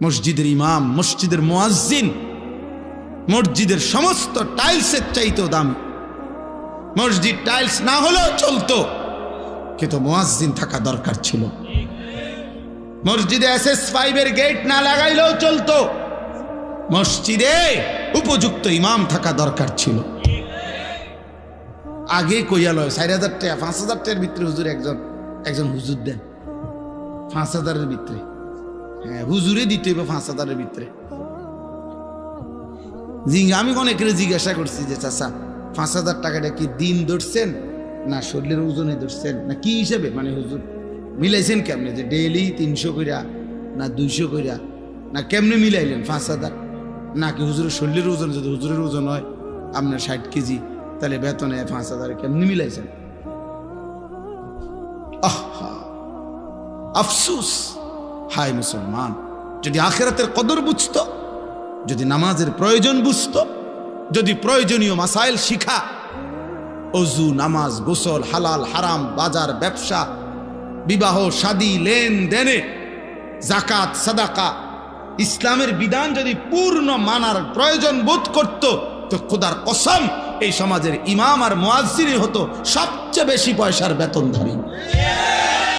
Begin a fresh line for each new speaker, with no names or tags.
মসজিদের ইমাম, মসজিদের মুয়াজ্জিন মসজিদের সমস্ত টাইলসের চাইতেও দামি। মসজিদ টাইলস না হলেও চলতো, কিন্তু মুয়াজ্জিন থাকা দরকার ছিল। মসজিদে SS5 এর গেট না লাগাইলেও চলতো, মসজিদে উপযুক্ত ইমাম থাকা দরকার ছিল। আগে কইয়া লয় 4,000 টাকা 5,000 টাকার ভিতরে হুজুর একজন হুজুর দেন 5,000-এর ভিতরে। হ্যাঁ, হুজুরে দিতে হবে 5,000-এর ভিতরে। আমি অনেকের জিজ্ঞাসা করছি যে চাচা 5,000 টাকাটা কি দিন ধরছেন না শরীরের ওজনে ধরছেন না কি হিসেবে, মানে হুজুর মিলাইছেন কেমনে, যে ডেইলি 300 কইরা না 200 কইরা না কেমনে মিলাইলেন 5,000? নাকি হুজুরের শরীরের ওজন, যদি হুজুরের ওজন হয় আপনার 60 কেজি, তাহলে বেতনে 5,000 কেমনি মিলাইছেন? আহা, আফসুস। হায় মুসলমান, যদি আখিরাতের কদর বুঝতো, যদি নামাজের প্রয়োজন বুঝতো, যদি প্রয়োজনীয় মাসাইল শিখা, ওযু, নামাজ, গোসল, হালাল হারাম, বাজার ব্যবসা, বিবাহ শাদী, লেনদেনে, যাকাত সাদাকা, ইসলামের বিধান যদি পূর্ণ মানার প্রয়োজন বোধ করত, তো খোদার কসম এই সমাজের ইমাম আর মুয়াজ্জিনই হতো সবচেয়ে বেশি পয়সার বেতনধারী।